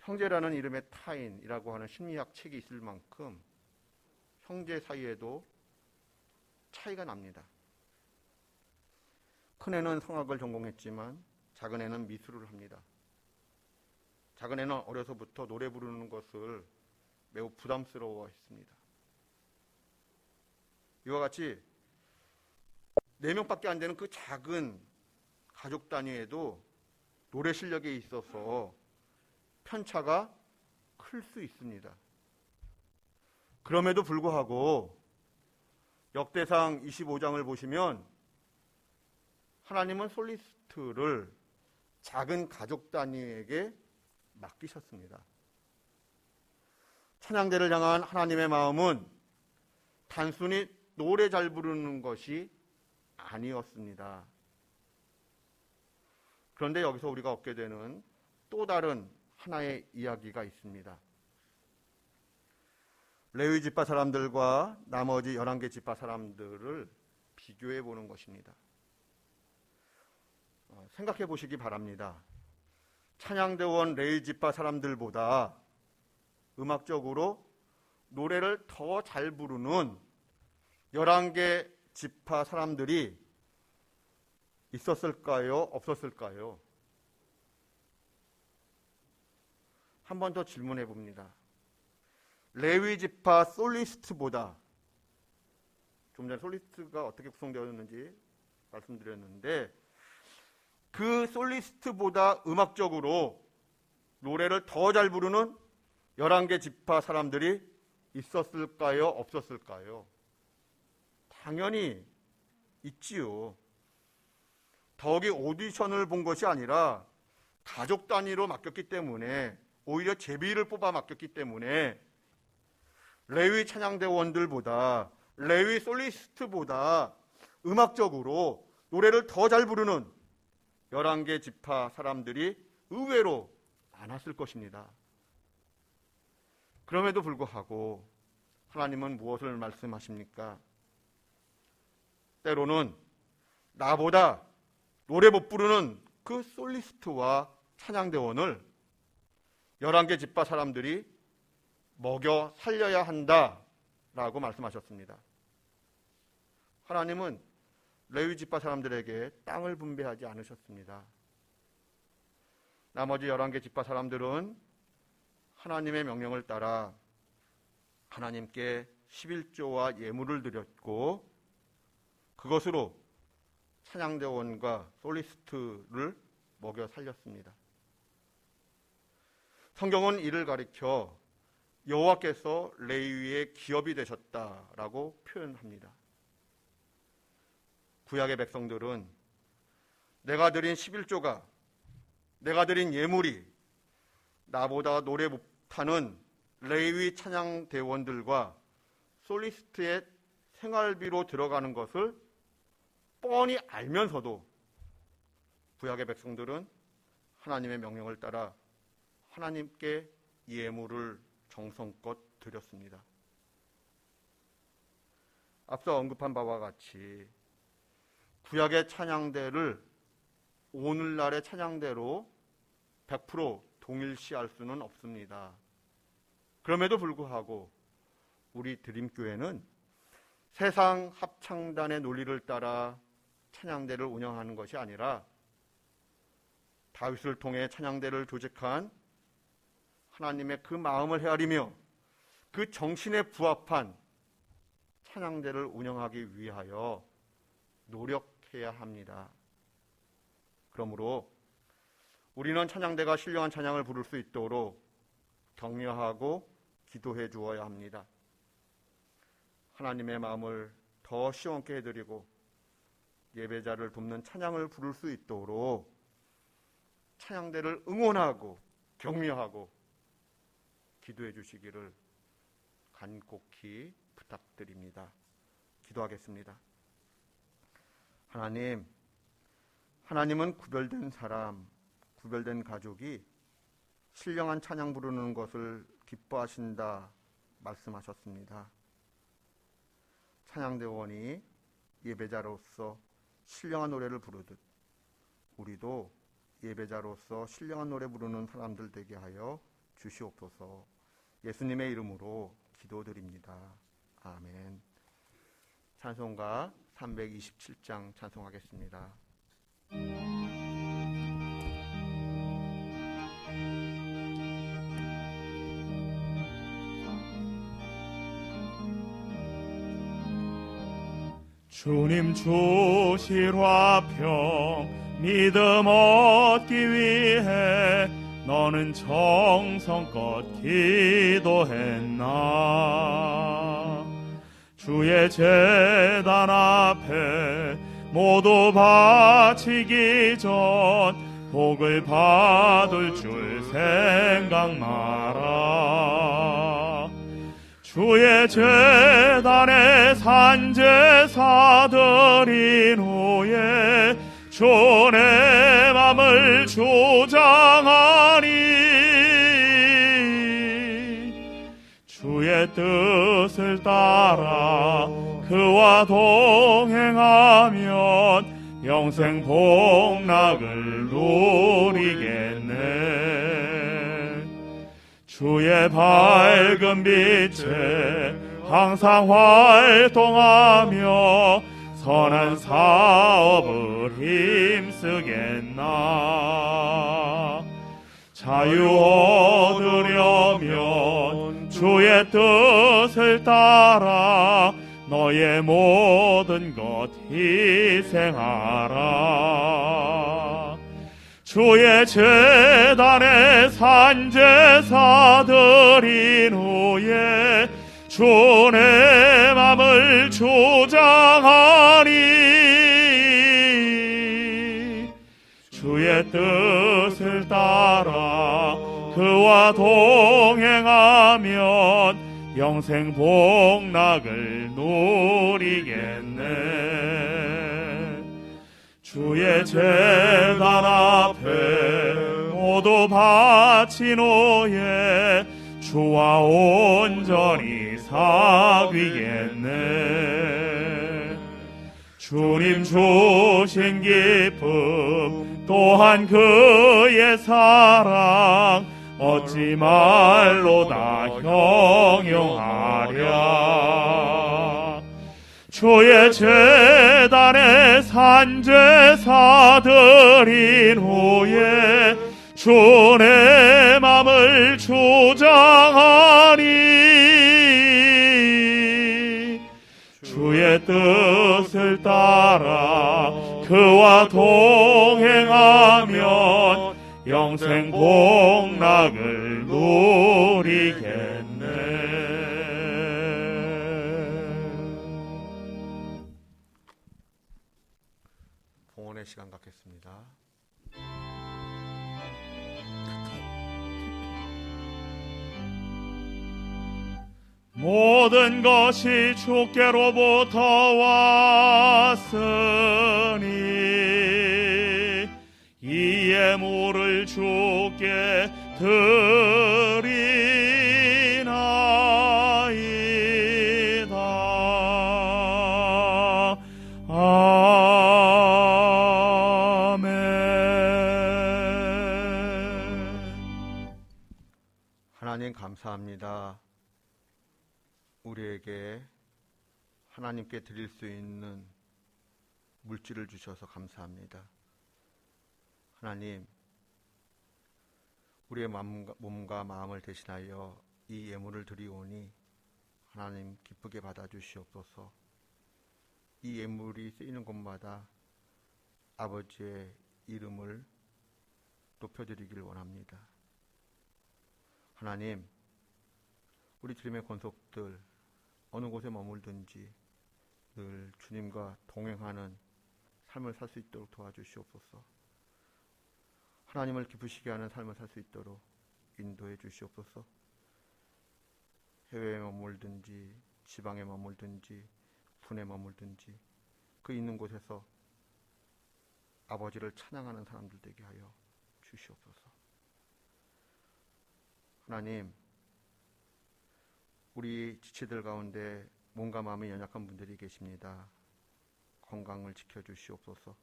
형제라는 이름의 타인이라고 하는 심리학 책이 있을 만큼 형제 사이에도 차이가 납니다. 큰애는 성악을 전공했지만 작은애는 미술을 합니다. 작은애는 어려서부터 노래 부르는 것을 매우 부담스러워했습니다. 이와 같이 4명밖에 안 되는 그 작은 가족 단위에도 노래 실력에 있어서 편차가 클 수 있습니다. 그럼에도 불구하고 역대상 25장을 보시면 하나님은 솔리스트를 작은 가족 단위에게 맡기셨습니다. 찬양대를 향한 하나님의 마음은 단순히 노래 잘 부르는 것이 아니었습니다. 그런데 여기서 우리가 얻게 되는 또 다른 하나의 이야기가 있습니다. 레위 지파 사람들과 나머지 11개 지파 사람들을 비교해 보는 것입니다. 생각해 보시기 바랍니다. 찬양대원 레위 지파 사람들보다 음악적으로 노래를 더 잘 부르는 11개 지파 사람들이 있었을까요? 없었을까요? 한 번 더 질문해 봅니다. 레위 지파 솔리스트보다, 좀 전에 솔리스트가 어떻게 구성되었는지 말씀드렸는데, 그 솔리스트보다 음악적으로 노래를 더 잘 부르는 11개 지파 사람들이 있었을까요? 없었을까요? 당연히 있지요. 더욱이 오디션을 본 것이 아니라 가족 단위로 맡겼기 때문에, 오히려 제비를 뽑아 맡겼기 때문에 레위 찬양대원들보다, 레위 솔리스트보다 음악적으로 노래를 더 잘 부르는 11개 지파 사람들이 의외로 많았을 것입니다. 그럼에도 불구하고 하나님은 무엇을 말씀하십니까? 때로는 나보다 노래 못 부르는 그 솔리스트와 찬양대원을 11개 집파 사람들이 먹여 살려야 한다라고 말씀하셨습니다. 하나님은 레위 집파 사람들에게 땅을 분배하지 않으셨습니다. 나머지 11개 집파 사람들은 하나님의 명령을 따라 하나님께 11조와 예물을 드렸고 그것으로 찬양대원과 솔리스트를 먹여 살렸습니다. 성경은 이를 가리켜 여호와께서 레위의 기업이 되셨다라고 표현합니다. 구약의 백성들은 내가 드린 11조가, 내가 드린 예물이 나보다 노래 못하는 레위 찬양대원들과 솔리스트의 생활비로 들어가는 것을 뻔히 알면서도 구약의 백성들은 하나님의 명령을 따라 하나님께 예물을 정성껏 드렸습니다. 앞서 언급한 바와 같이 구약의 찬양대를 오늘날의 찬양대로 100% 동일시할 수는 없습니다. 그럼에도 불구하고 우리 드림교회는 세상 합창단의 논리를 따라 찬양대를 운영하는 것이 아니라 다윗을 통해 찬양대를 조직한 하나님의 그 마음을 헤아리며 그 정신에 부합한 찬양대를 운영하기 위하여 노력해야 합니다. 그러므로 우리는 찬양대가 신령한 찬양을 부를 수 있도록 격려하고 기도해 주어야 합니다. 하나님의 마음을 더 시원케 해드리고 예배자를 돕는 찬양을 부를 수 있도록 찬양대를 응원하고 격려하고 기도해 주시기를 간곡히 부탁드립니다. 기도하겠습니다. 하나님은 구별된 사람, 구별된 가족이 신령한 찬양 부르는 것을 기뻐하신다 말씀하셨습니다. 찬양대원이 예배자로서 신령한 노래를 부르듯 우리도 예배자로서 신령한 노래 부르는 사람들 되게 하여 주시옵소서. 예수님의 이름으로 기도드립니다. 아멘. 찬송가 327장 찬송하겠습니다. 주님 주실 화평 믿음 얻기 위해 너는 정성껏 기도했나. 주의 제단 앞에 모두 바치기 전 복을 받을 줄 생각 마라. 주의 제단에 산제사드린 후에 주의 맘을 주장하니 주의 뜻을 따라 그와 동행하면 영생 복락을 누리겠네. 주의 밝은 빛에 항상 활동하며 선한 사업을 힘쓰겠나. 자유 얻으려면 주의 뜻을 따라 너의 모든 것 희생하라. 주의 제단에 산제사드린 후에 주의 맘을 주장하니 주의 뜻을 따라 그와 동행하면 영생 복락을 누리겠네. 주의 제단 앞에 모두 바친 후에 주와 온전히 사귀겠네. 주님 주신 기쁨 또한 그의 사랑 어찌 말로 다 형용하랴. 주의 제단에 산제사 드린 후에 주 내 맘을 주장하니 주의 뜻을 따라 그와 동행하면 영생 복락을 누리겠네. 봉헌의 시간 갖겠습니다. 모든 것이 주께로부터 왔으니 이 예물을 주께 드리나이다. 아멘. 하나님 감사합니다. 우리에게 하나님께 드릴 수 있는 물질을 주셔서 감사합니다. 하나님, 우리의 몸과 마음을 대신하여 이 예물을 드리오니 하나님 기쁘게 받아주시옵소서. 이 예물이 쓰이는 곳마다 아버지의 이름을 높여드리길 원합니다. 하나님, 우리 주님의 권속들 어느 곳에 머물든지 늘 주님과 동행하는 삶을 살 수 있도록 도와주시옵소서. 하나님을 기쁘시게 하는 삶을 살 수 있도록 인도해 주시옵소서. 해외에 머물든지 지방에 머물든지 군에 머물든지 그 있는 곳에서 아버지를 찬양하는 사람들 되게 하여 주시옵소서. 하나님, 우리 지체들 가운데 몸과 마음이 연약한 분들이 계십니다. 건강을 지켜주시옵소서.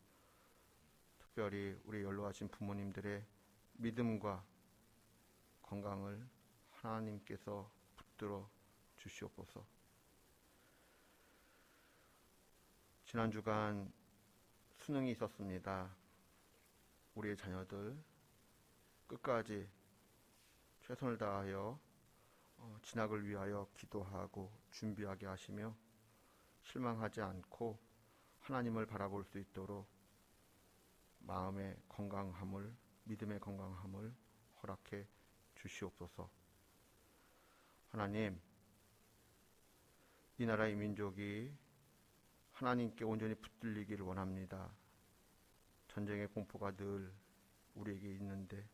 특별히 우리 연로하신 부모님들의 믿음과 건강을 하나님께서 붙들어 주시옵소서. 지난 주간 수능이 있었습니다. 우리의 자녀들 끝까지 최선을 다하여 진학을 위하여 기도하고 준비하게 하시며 실망하지 않고 하나님을 바라볼 수 있도록 마음의 건강함을, 믿음의 건강함을 허락해 주시옵소서. 하나님, 이 나라의 민족이 하나님께 온전히 붙들리기를 원합니다. 전쟁의 공포가 늘 우리에게 있는데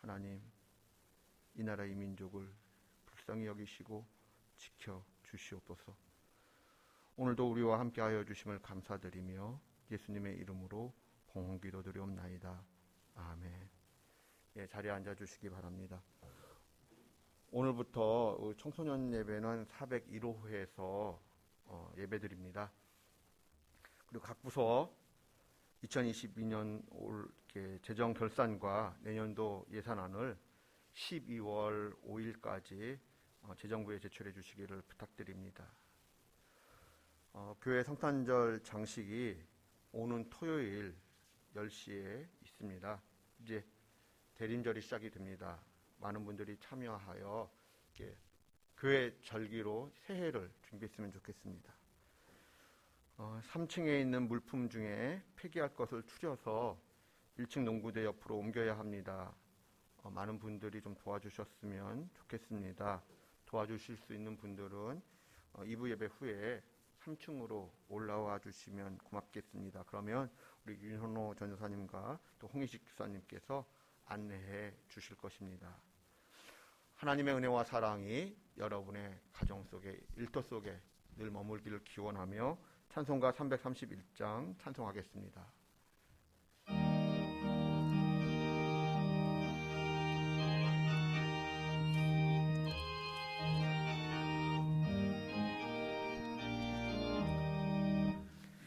하나님, 이 나라의 민족을 불쌍히 여기시고 지켜 주시옵소서. 오늘도 우리와 함께하여 주심을 감사드리며 예수님의 이름으로 봉헌 기도드리옵나이다. 아멘. 예, 자리에 앉아주시기 바랍니다. 오늘부터 청소년 예배는 401호회에서 예배드립니다. 그리고 각 부서 2022년 올 재정 결산과 내년도 예산안을 12월 5일까지 재정부에 제출해 주시기를 부탁드립니다. 교회 성탄절 장식이 오는 토요일 10시에 있습니다. 이제 대림절이 시작이 됩니다. 많은 분들이 참여하여 교회 절기로 새해를 준비했으면 좋겠습니다. 3층에 있는 물품 중에 폐기할 것을 추려서 1층 농구대 옆으로 옮겨야 합니다. 많은 분들이 좀 도와주셨으면 좋겠습니다. 도와주실 수 있는 분들은 2부 예배 후에 3층으로 올라와 주시면 고맙겠습니다. 그러면 우리 윤현호 전도사님과 또 홍희식 기사님께서 안내해 주실 것입니다. 하나님의 은혜와 사랑이 여러분의 가정 속에, 일터 속에 늘 머물기를 기원하며 찬송가 331장 찬송하겠습니다.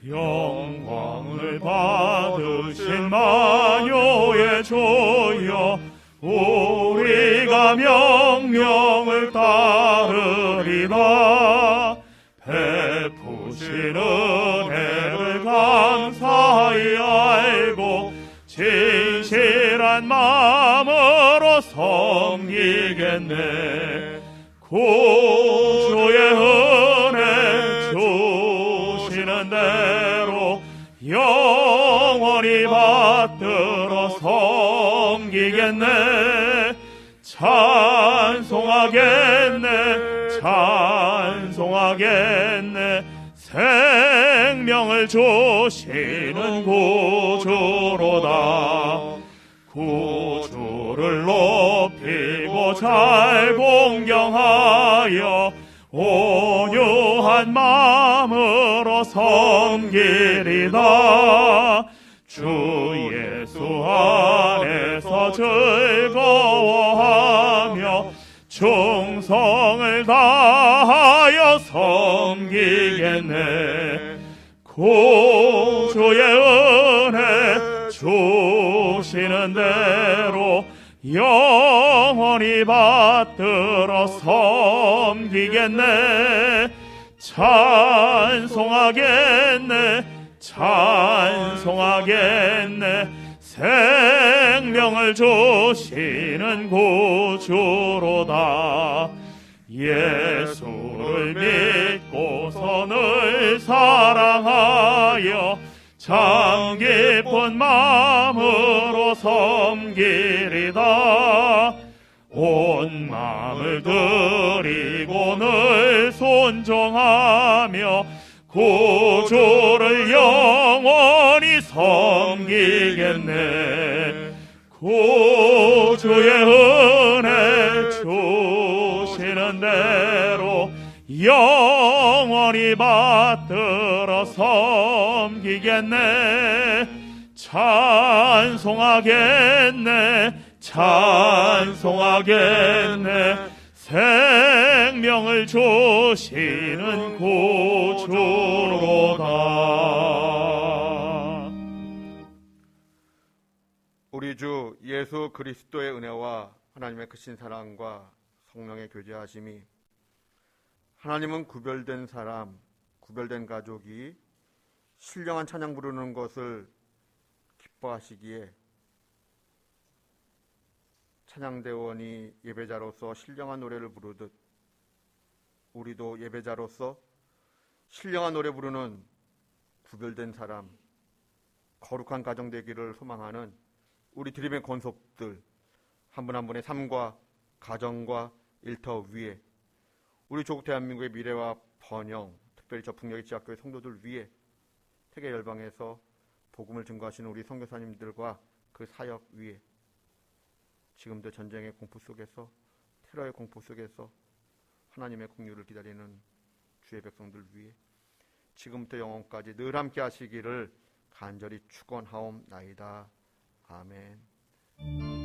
영광을 받으신 만유의 주여, 우리가 명령을 따르리라. 베푸신 은혜를 감사히 알고 진실한 마음으로 섬기겠네. 구주의 은혜 주시는 대로 영원히 받들어 섬기겠네. 찬송하겠네, 찬송하겠네. 생명을 주시는 구주로다. 구주를 높이고 잘 공경하여 온유한 마음으로 섬기리다. 주 예수 안에서 즐거워하며 충성을 다하여 섬기겠네. 구주의 은혜 주시는 대로 영원히 받들어 섬기겠네. 찬송하겠네, 찬송하겠네. 생명을 주시는 구주로다. 예수를 믿고서 늘 사랑하여 참 깊은 마음으로 섬기리다. 온 마음을 드리고 늘 순종하며 구주를 영원히 섬기겠네. 구주의 은혜 주시는 대로 영원히 받들어 섬기겠네. 찬송하겠네, 찬송하겠네. 생명을 주시는 구주로다. 우리 주 예수 그리스도의 은혜와 하나님의 크신 사랑과 성령의 교제하심이, 하나님은 구별된 사람, 구별된 가족이 신령한 찬양 부르는 것을 기뻐하시기에 찬양대원이 예배자로서 신령한 노래를 부르듯 우리도 예배자로서 신령한 노래 부르는 구별된 사람, 거룩한 가정 되기를 소망하는 우리 드림의 권속들 한 분 한 분의 삶과 가정과 일터 위에, 우리 조국 대한민국의 미래와 번영, 특별히 저 북녘의 지하교회 성도들 위에 세계 열방에서 복음을 증거하시는 우리 선교사님들과 그 사역 위에, 지금도 전쟁의 공포 속에서, 테러의 공포 속에서 하나님의 긍휼을 기다리는 주의 백성들 위에 지금부터 영원까지 늘 함께 하시기를 간절히 축원하옵나이다. 아멘.